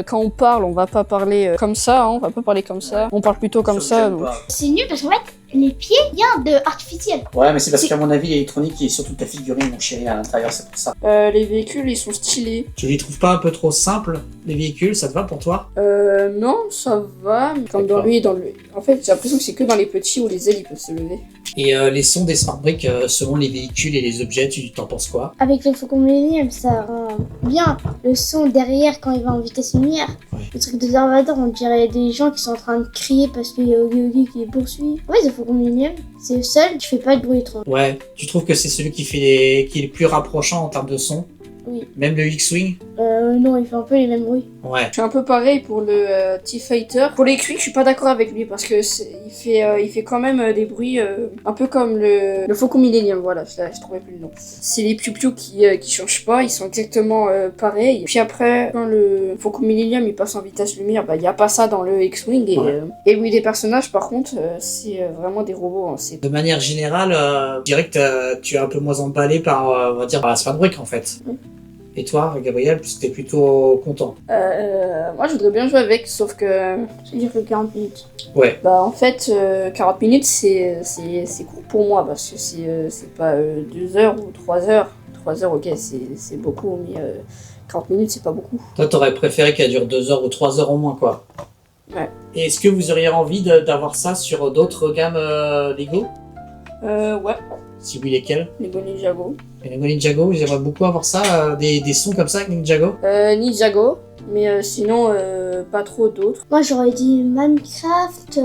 quand on parle, on va pas parler comme ça, hein, on va pas parler comme ça. On parle plutôt comme ça. Donc... C'est nul parce qu'en fait, les pieds viennent de artificiel. Ouais, mais c'est parce qu'à mon avis, l'électronique et surtout ta figurine, mon chéri, à l'intérieur, c'est pour ça. Les véhicules, ils sont stylés. Tu les trouves pas un peu trop simples, les véhicules? Ça te va pour toi? Non, ça va. Comme dans lui, En fait, j'ai l'impression que c'est que dans les petits où les ailes, ils peuvent se lever. Et les sons des Smart Brick, selon les véhicules et les objets, tu t'en penses quoi? Avec le Faucon Millennium, ça rend bien le son derrière quand il va en vitesse lumière. Ouais. Le truc de Dark Vador, on dirait des gens qui sont en train de crier parce qu'il y a Ogi Ogi qui les poursuit. Ouais, le Faucon Millennium, c'est le seul qui fait pas de bruit trop. Ouais, tu trouves que c'est celui qui est le plus rapprochant en termes de son? Oui. Même le X-Wing? Non, il fait un peu les mêmes bruits. Ouais. Je suis un peu pareil pour le T-Fighter. Pour les cris, je suis pas d'accord avec lui parce que il fait quand même des bruits un peu comme le Faucon Millennium. Voilà, je trouvais plus le nom. C'est les piou-piou qui changent pas, ils sont exactement pareils. Puis après, quand le Faucon Millennium il passe en vitesse lumière, bah y a pas ça dans le X-Wing. Et oui, des personnages par contre, c'est vraiment des robots. Hein, De manière générale, je dirais que tu es un peu moins emballé par, on va dire, par la Smart Brick en fait. Et toi, Gabriel, t'es plutôt content? Moi, je voudrais bien jouer avec, sauf que... C'est-à-dire que 40 minutes. Ouais. Bah, en fait, 40 minutes, c'est court pour moi, parce que c'est pas 2 heures ou 3 heures. 3 heures, ok, c'est beaucoup, mais 40 minutes, c'est pas beaucoup. Toi, t'aurais préféré qu'elle dure 2 heures ou 3 heures au moins, quoi. Ouais. Et est-ce que vous auriez envie d'avoir ça sur d'autres gammes Lego? Ouais. Si oui, lesquelles? Lego Ninjago. Et Lego Ninjago, j'aimerais beaucoup avoir ça, des sons comme ça avec Ninjago. Ninjago, mais sinon, pas trop d'autres. Moi, j'aurais dit Minecraft,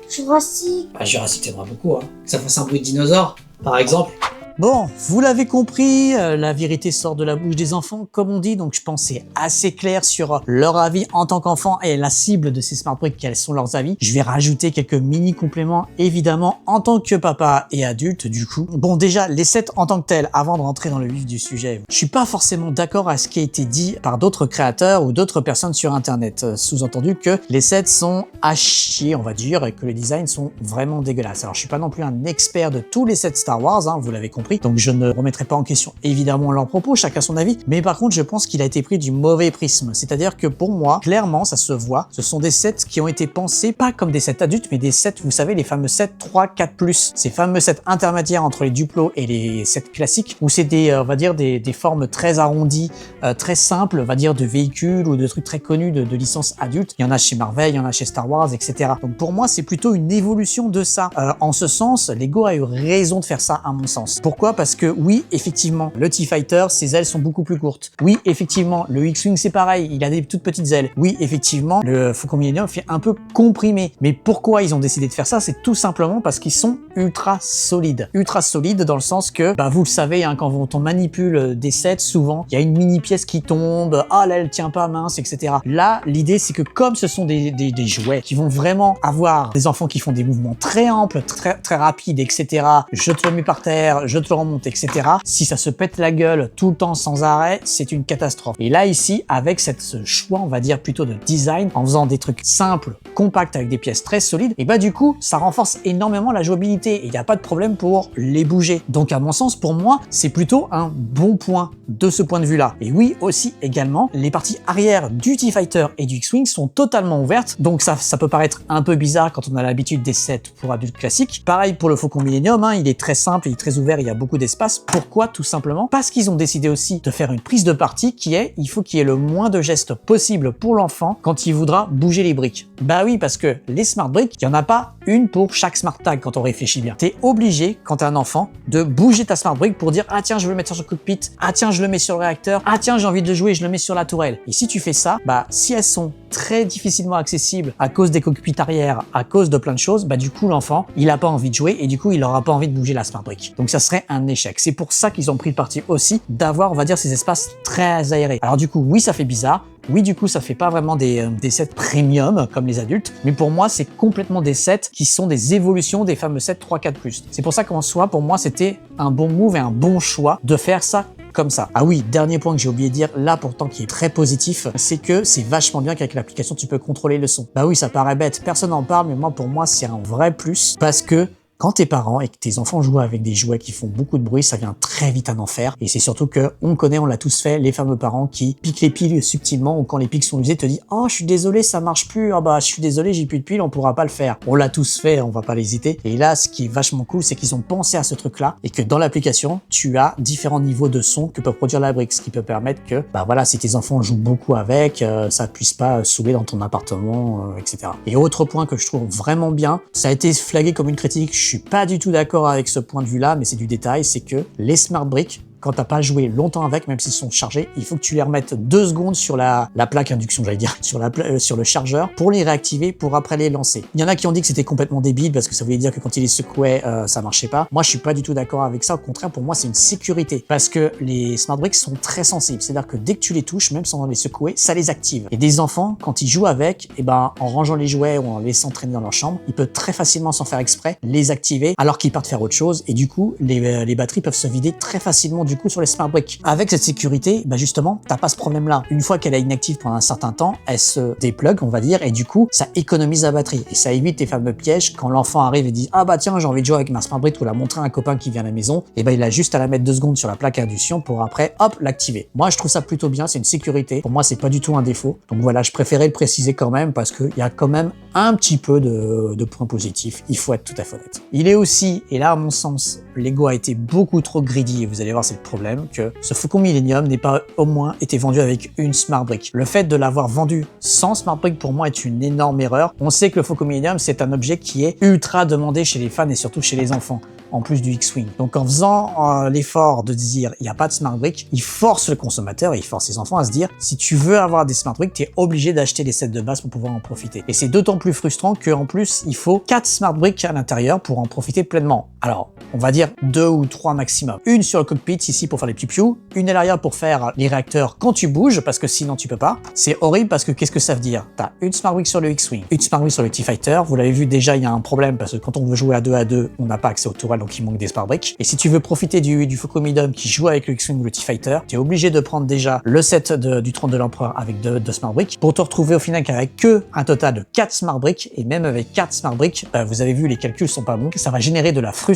Jurassic. Ah, Jurassic, t'aimerais beaucoup, hein. Que ça fasse un bruit de dinosaure, par exemple. Bon, vous l'avez compris, la vérité sort de la bouche des enfants, comme on dit, donc je pense que c'est assez clair sur leur avis en tant qu'enfant et la cible de ces smart bricks, quels sont leurs avis. Je vais rajouter quelques mini compléments, évidemment, en tant que papa et adulte, du coup. Bon, déjà, les sets en tant que tels, avant de rentrer dans le vif du sujet, je suis pas forcément d'accord à ce qui a été dit par d'autres créateurs ou d'autres personnes sur Internet. Sous-entendu que les sets sont à chier, on va dire, et que les designs sont vraiment dégueulasses. Alors, je suis pas non plus un expert de tous les sets Star Wars, hein, vous l'avez compris. Donc je ne remettrai pas en question évidemment leurs propos, chacun son avis, mais par contre je pense qu'il a été pris du mauvais prisme. C'est-à-dire que pour moi, clairement ça se voit, ce sont des sets qui ont été pensés pas comme des sets adultes, mais des sets, vous savez, les fameux sets 3, 4+. Ces fameux sets intermédiaires entre les Duplo et les sets classiques, où c'est des, on va dire, des formes très arrondies, très simples, on va dire, de véhicules ou de trucs très connus de licences adultes. Il y en a chez Marvel, il y en a chez Star Wars, etc. Donc pour moi, c'est plutôt une évolution de ça. En ce sens, Lego a eu raison de faire ça, à mon sens. Pourquoi? Parce que oui, effectivement, le TIE-Fighter, ses ailes sont beaucoup plus courtes. Oui, effectivement, le X-Wing, c'est pareil, il a des toutes petites ailes. Oui, effectivement, le Faucon Millenium fait un peu comprimé. Mais pourquoi ils ont décidé de faire ça? C'est tout simplement parce qu'ils sont ultra solides. Ultra solides dans le sens que, bah, vous le savez, hein, quand on manipule des sets, souvent, il y a une mini pièce qui tombe, ah là, elle tient pas, mince, etc. Là, l'idée, c'est que comme ce sont des jouets qui vont vraiment avoir des enfants qui font des mouvements très amples, très rapides, etc. Je te le mets par terre, je te le remonte, etc. Si ça se pète la gueule tout le temps sans arrêt, c'est une catastrophe. Et là, ici, avec ce choix, on va dire plutôt de design, en faisant des trucs simples, compacts, avec des pièces très solides, et bah du coup, ça renforce énormément la jouabilité et il n'y a pas de problème pour les bouger. Donc à mon sens, pour moi, c'est plutôt un bon point de ce point de vue-là. Et oui, aussi, également, les parties arrière du TIE-Fighter et du X-Wing sont totalement ouvertes, donc ça peut paraître un peu bizarre quand on a l'habitude des sets pour adultes classiques. Pareil pour le Faucon Millenium, hein, il est très simple, il est très ouvert, il y a beaucoup d'espace. Pourquoi? Tout simplement parce qu'ils ont décidé aussi de faire une prise de parti qui est, il faut qu'il y ait le moins de gestes possible pour l'enfant quand il voudra bouger les briques. Bah oui, parce que les smart bricks, il n'y en a pas une pour chaque smart tag quand on réfléchit bien. T'es obligé, quand t'es un enfant, de bouger ta smart brick pour dire, ah tiens, je veux le mettre sur le cockpit, ah tiens, je le mets sur le réacteur, ah tiens, j'ai envie de jouer, je le mets sur la tourelle. Et si tu fais ça, bah si elles sont très difficilement accessibles à cause des cockpits arrière, à cause de plein de choses, bah du coup l'enfant, il a pas envie de jouer et du coup il aura pas envie de bouger la smart brick. Donc ça serait un échec. C'est pour ça qu'ils ont pris le parti aussi d'avoir, on va dire, ces espaces très aérés. Alors du coup, oui, ça fait bizarre. Oui, du coup, ça fait pas vraiment des sets premium comme les adultes, mais pour moi, c'est complètement des sets qui sont des évolutions des fameux sets 3, 4+. C'est pour ça qu'en soi, pour moi, c'était un bon move et un bon choix de faire ça comme ça. Ah oui, dernier point que j'ai oublié de dire, là pourtant qui est très positif, c'est que c'est vachement bien qu'avec l'application, tu peux contrôler le son. Bah oui, ça paraît bête, personne n'en parle, mais moi, pour moi, c'est un vrai plus, parce que quand t'es parent et que tes enfants jouent avec des jouets qui font beaucoup de bruit, ça vient très vite un enfer. Et c'est surtout que on connaît, on l'a tous fait, les fameux parents qui piquent les piles subtilement ou quand les piles sont usées, te disent « Oh, je suis désolé, ça marche plus. Ah bah, je suis désolé, j'ai plus de piles, on pourra pas le faire. » On l'a tous fait, on va pas l'hésiter. Et là, ce qui est vachement cool, c'est qu'ils ont pensé à ce truc-là et que dans l'application, tu as différents niveaux de son que peut produire la brique, ce qui peut permettre que, bah voilà, si tes enfants jouent beaucoup avec, ça puisse pas saouler dans ton appartement, etc. Et autre point que je trouve vraiment bien, ça a été flagué comme une critique, je suis pas du tout d'accord avec ce point de vue-là, mais c'est du détail, c'est que les smart bricks, quand t'as pas joué longtemps avec, même s'ils sont chargés, il faut que tu les remettes 2 secondes sur la plaque induction, j'allais dire, sur le chargeur, pour les réactiver, pour après les lancer. Il y en a qui ont dit que c'était complètement débile, parce que ça voulait dire que quand ils les secouaient, ça marchait pas. Moi, je suis pas du tout d'accord avec ça, au contraire, pour moi, c'est une sécurité, parce que les smart bricks sont très sensibles, c'est-à-dire que dès que tu les touches, même sans les secouer, ça les active. Et des enfants, quand ils jouent avec, et ben, en rangeant les jouets ou en les laissant traîner dans leur chambre, ils peuvent très facilement, sans faire exprès, les activer, alors qu'ils partent faire autre chose, et du coup, les batteries peuvent se vider très facilement, du coup, sur les smart bricks. Avec cette sécurité, bah justement, t'as pas ce problème-là. Une fois qu'elle est inactive pendant un certain temps, elle se déplugue, on va dire, et du coup, ça économise la batterie. Et ça évite les fameux pièges quand l'enfant arrive et dit « Ah bah tiens, j'ai envie de jouer avec ma smart brick » ou la montrer à un copain qui vient à la maison, et bah il a juste à la mettre 2 secondes sur la plaque induction pour après, hop, l'activer. Moi, je trouve ça plutôt bien, c'est une sécurité. Pour moi, c'est pas du tout un défaut. Donc voilà, je préférais le préciser quand même parce qu'il y a quand même un petit peu de points positifs. Il faut être tout à fait honnête. Il est aussi, et là, à mon sens, Lego a été beaucoup trop greedy, et vous allez voir, c'est le problème, que ce Faucon Millenium n'ait pas au moins été vendu avec une smart brick. Le fait de l'avoir vendu sans smart brick, pour moi, est une énorme erreur. On sait que le Faucon Millenium, c'est un objet qui est ultra demandé chez les fans et surtout chez les enfants, en plus du X-Wing. Donc en faisant l'effort de dire il n'y a pas de smart brick, il force le consommateur et il force ses enfants à se dire si tu veux avoir des smart bricks, tu es obligé d'acheter les sets de base pour pouvoir en profiter. Et c'est d'autant plus frustrant qu'en plus, il faut 4 smart bricks à l'intérieur pour en profiter pleinement. Alors, on va dire 2 ou 3 maximum. Une sur le cockpit ici pour faire les piou-piou, une à l'arrière pour faire les réacteurs quand tu bouges, parce que sinon tu peux pas. C'est horrible parce que qu'est-ce que ça veut dire? T'as une Smart Brick sur le X-Wing, une Smart Brick sur le T-Fighter. Vous l'avez vu déjà, il y a un problème parce que quand on veut jouer à 2, on n'a pas accès aux tourelles, donc il manque des Smart Bricks. Et si tu veux profiter du Focomidom qui joue avec le X-Wing ou le T-Fighter, tu es obligé de prendre déjà le set du trône de l'Empereur avec 2 Smart Bricks pour te retrouver au final qu'avec que un total de 4 Smart Bricks. Et même avec 4 Smart Bricks, vous avez vu, les calculs sont pas bons. Ça va générer de la frustration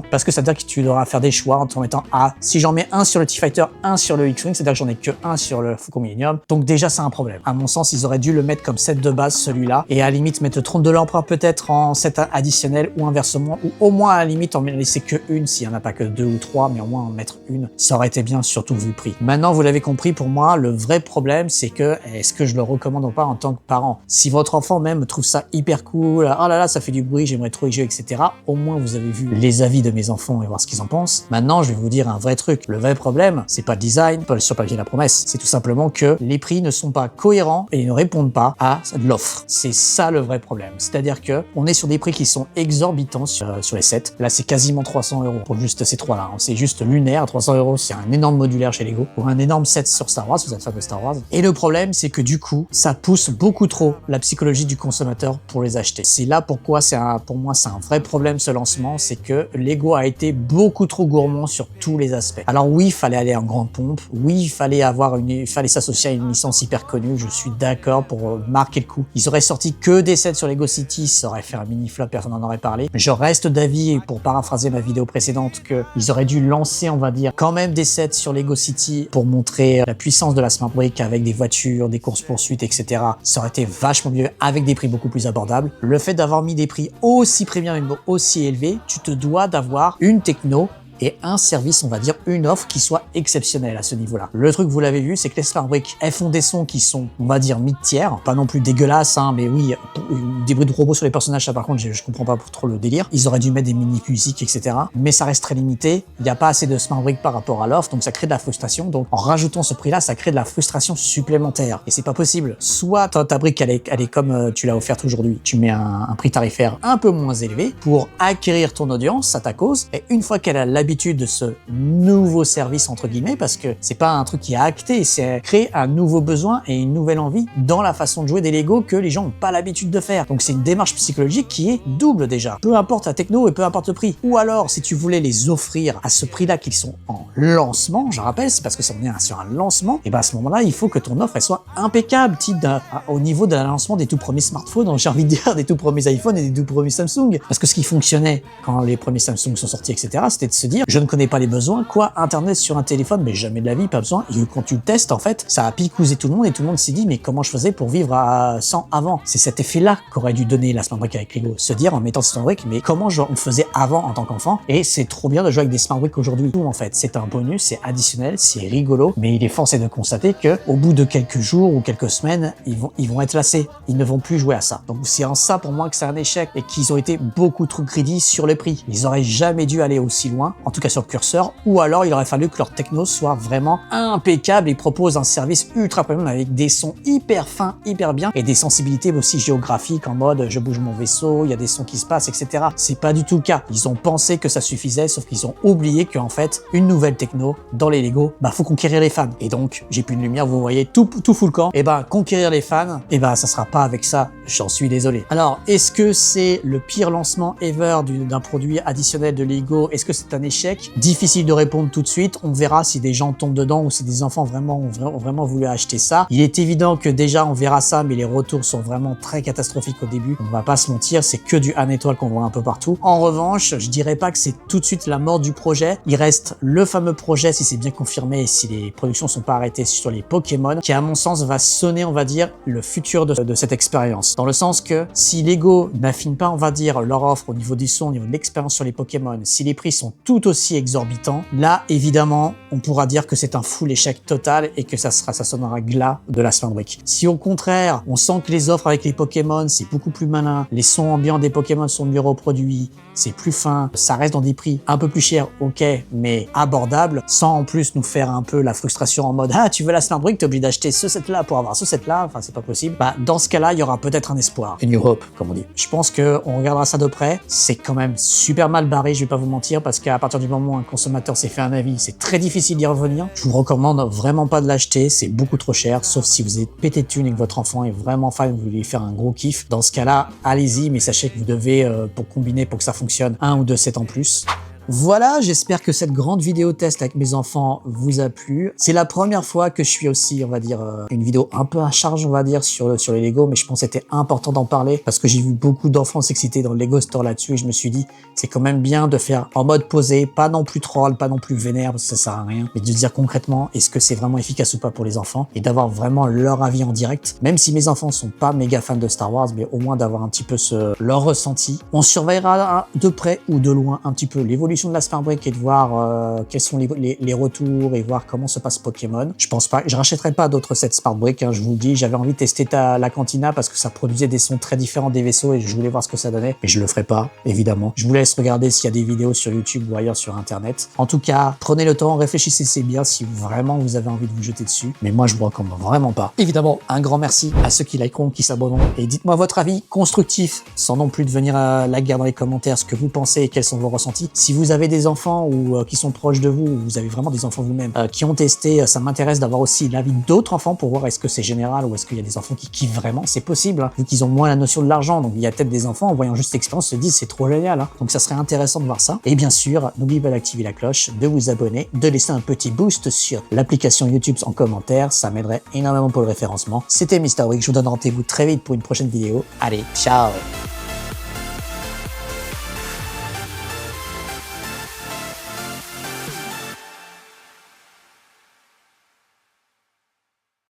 parce que ça veut dire que tu devras faire des choix en te mettant si j'en mets un sur le T-Fighter, un sur le X-Wing, c'est-à-dire que j'en ai que un sur le Faucon Millenium. Donc déjà, c'est un problème. À mon sens, ils auraient dû le mettre comme set de base, celui-là, et à la limite mettre le trône de l'Empereur peut-être en set additionnel ou inversement, ou au moins à la limite en laisser que une, s'il n'y en a pas que 2 ou 3, mais au moins en mettre une. Ça aurait été bien, surtout vu le prix. Maintenant, vous l'avez compris, pour moi, le vrai problème, c'est que, est-ce que je le recommande ou pas en tant que parent? Si votre enfant même trouve ça hyper cool, oh là là, ça fait du bruit, j'aimerais trop y jouer, etc. Au moins, vous avez vu les avis de mes enfants et voir ce qu'ils en pensent. Maintenant, je vais vous dire un vrai truc. Le vrai problème, c'est pas le design, pas sur papier la promesse. C'est tout simplement que les prix ne sont pas cohérents et ne répondent pas à l'offre. C'est ça le vrai problème. C'est-à-dire que on est sur des prix qui sont exorbitants sur les sets. Là, c'est quasiment 300 € pour juste ces trois-là. C'est juste lunaire. 300 €, c'est un énorme modulaire chez Lego pour un énorme set sur Star Wars. Vous êtes fan de Star Wars. Et le problème, c'est que du coup, ça pousse beaucoup trop la psychologie du consommateur pour les acheter. C'est là pourquoi pour moi, c'est un vrai problème ce lancement. C'est que Lego a été beaucoup trop gourmand sur tous les aspects. Alors oui, il fallait aller en grande pompe. Oui, il fallait s'associer à une licence hyper connue. Je suis d'accord pour marquer le coup. Ils auraient sorti que des sets sur Lego City, ça aurait fait un mini flop, personne n'en aurait parlé. Je reste d'avis, pour paraphraser ma vidéo précédente, qu'ils auraient dû lancer, on va dire, quand même des sets sur Lego City pour montrer la puissance de la Smart Brick avec des voitures, des courses-poursuites, etc. Ça aurait été vachement mieux avec des prix beaucoup plus abordables. Le fait d'avoir mis des prix aussi premium et aussi élevés, tu te dois d'avoir une techno et un service, on va dire, une offre qui soit exceptionnelle à ce niveau-là. Le truc, vous l'avez vu, c'est que les Smart Brick, elles font des sons qui sont, on va dire, mid-tiers, pas non plus dégueulasses, hein, mais oui, des bruits de robots sur les personnages, ça par contre, je comprends pas trop le délire. Ils auraient dû mettre des mini-musiques, etc. Mais ça reste très limité, il n'y a pas assez de Smart Brick par rapport à l'offre, donc ça crée de la frustration. Donc en rajoutant ce prix-là, ça crée de la frustration supplémentaire. Et c'est pas possible. Soit ta brique, elle est comme tu l'as offerte aujourd'hui, tu mets un prix tarifaire un peu moins élevé pour acquérir ton audience à ta cause, et une fois qu'elle a l'habitude de ce nouveau service entre guillemets, parce que c'est pas un truc qui est acté, c'est créer un nouveau besoin et une nouvelle envie dans la façon de jouer des Lego que les gens n'ont pas l'habitude de faire. Donc c'est une démarche psychologique qui est double déjà. Peu importe la techno et peu importe le prix. Ou alors si tu voulais les offrir à ce prix-là qu'ils sont en lancement, je rappelle, c'est parce que ça en est sur un lancement, et ben à ce moment-là, il faut que ton offre elle soit impeccable, au niveau de lancement des tout premiers smartphones, j'ai envie de dire des tout premiers iPhones et des tout premiers Samsung. Parce que ce qui fonctionnait quand les premiers Samsung sont sortis, etc., c'était de se dire je ne connais pas les besoins, quoi, internet sur un téléphone, mais jamais de la vie, pas besoin. Et quand tu le testes, en fait, ça a picousé tout le monde et tout le monde s'est dit mais comment je faisais pour vivre sans avant? C'est cet effet-là qu'aurait dû donner la Smart Brick avec Lego, se dire en mettant Smart Brick, mais comment on faisait avant en tant qu'enfant? Et c'est trop bien de jouer avec des Smart Brick aujourd'hui. Tout en fait, c'est un bonus, c'est additionnel, c'est rigolo, mais il est forcé de constater que au bout de quelques jours ou quelques semaines, ils vont être lassés, ils ne vont plus jouer à ça. Donc c'est en ça pour moi que c'est un échec et qu'ils ont été beaucoup trop greedy sur le prix. Ils auraient jamais dû aller aussi loin, en tout cas sur le curseur, ou alors il aurait fallu que leur techno soit vraiment impeccable et propose un service ultra premium avec des sons hyper fins, hyper bien et des sensibilités aussi géographiques en mode je bouge mon vaisseau, il y a des sons qui se passent, etc. C'est pas du tout le cas. Ils ont pensé que ça suffisait, sauf qu'ils ont oublié qu'en fait, une nouvelle techno dans les Lego, faut conquérir les fans. Et donc, j'ai plus de lumière, vous voyez, tout fout le camp. Et conquérir les fans, ça sera pas avec ça, j'en suis désolé. Alors, est-ce que c'est le pire lancement ever d'un produit additionnel de Lego? Est-ce que c'est un échec? Difficile de répondre tout de suite. On verra si des gens tombent dedans ou si des enfants ont vraiment voulu acheter ça. Il est évident que déjà, on verra ça, mais les retours sont vraiment très catastrophiques au début. On va pas se mentir, c'est que du 1 étoile qu'on voit un peu partout. En revanche, je dirais pas que c'est tout de suite la mort du projet. Il reste le fameux projet, si c'est bien confirmé et si les productions sont pas arrêtées sur les Pokémon, qui à mon sens va sonner, on va dire, le futur de cette expérience. Dans le sens que si Lego n'affine pas, on va dire, leur offre au niveau du son, au niveau de l'expérience sur les Pokémon, si les prix sont tout aussi exorbitants, là, évidemment, on pourra dire que c'est un full échec total et que ça sonnera glas de la Smart Brick. Si au contraire, on sent que les offres avec les Pokémon, c'est beaucoup plus malin, les sons ambiants des Pokémon sont mieux reproduits, c'est plus fin, ça reste dans des prix un peu plus chers, ok, mais abordable, sans en plus nous faire un peu la frustration en mode ah tu veux la Smart Brick, t'es obligé d'acheter ce set là pour avoir ce set là, enfin c'est pas possible. Bah dans ce cas-là, il y aura peut-être un espoir. A new hope, comme on dit. Je pense que on regardera ça de près. C'est quand même super mal barré, je vais pas vous mentir, parce qu'à partir du moment où un consommateur s'est fait un avis, c'est très difficile d'y revenir. Je vous recommande vraiment pas de l'acheter, c'est beaucoup trop cher, sauf si vous êtes pété de thunes et que votre enfant est vraiment fan, vous voulez faire un gros kiff. Dans ce cas-là, allez-y, mais sachez que vous devez, pour combiner, pour que ça fonctionne, 1 ou 2 sets en plus. Voilà, j'espère que cette grande vidéo test avec mes enfants vous a plu. C'est la première fois que je suis aussi, on va dire, une vidéo un peu à charge, on va dire, sur les Lego, mais je pense que c'était important d'en parler parce que j'ai vu beaucoup d'enfants s'exciter dans le Lego Store là-dessus et je me suis dit, c'est quand même bien de faire en mode posé, pas non plus troll, pas non plus vénère, parce que ça sert à rien, mais de dire concrètement, est-ce que c'est vraiment efficace ou pas pour les enfants et d'avoir vraiment leur avis en direct, même si mes enfants sont pas méga fans de Star Wars, mais au moins d'avoir un petit peu leur ressenti. On surveillera de près ou de loin un petit peu l'évolution de la Smart Brick et de voir quels sont les retours et voir comment se passe Pokémon. Je pense pas, je rachèterai pas d'autres sets Smart Brick, hein, je vous le dis, j'avais envie de tester la Cantina parce que ça produisait des sons très différents des vaisseaux et je voulais voir ce que ça donnait, mais je le ferai pas, évidemment. Je vous laisse regarder s'il y a des vidéos sur YouTube ou ailleurs sur Internet. En tout cas, prenez le temps, réfléchissez, c'est bien si vraiment vous avez envie de vous jeter dessus, mais moi je vous recommande vraiment pas. Évidemment, un grand merci à ceux qui likeront, qui s'abonneront et dites-moi votre avis constructif, sans non plus devenir la guerre dans les commentaires, ce que vous pensez et quels sont vos ressentis. Si vous avez des enfants ou qui sont proches de vous, ou vous avez vraiment des enfants vous-même qui ont testé, ça m'intéresse d'avoir aussi l'avis d'autres enfants pour voir est-ce que c'est général ou est-ce qu'il y a des enfants qui kiffent vraiment, c'est possible, hein, vu qu'ils ont moins la notion de l'argent, donc il y a peut-être des enfants en voyant juste l'expérience se disent c'est trop génial, hein. Donc ça serait intéressant de voir ça. Et bien sûr, n'oubliez pas d'activer la cloche, de vous abonner, de laisser un petit boost sur l'application YouTube en commentaire, ça m'aiderait énormément pour le référencement. C'était Mr. Brick, je vous donne rendez-vous très vite pour une prochaine vidéo. Allez, ciao!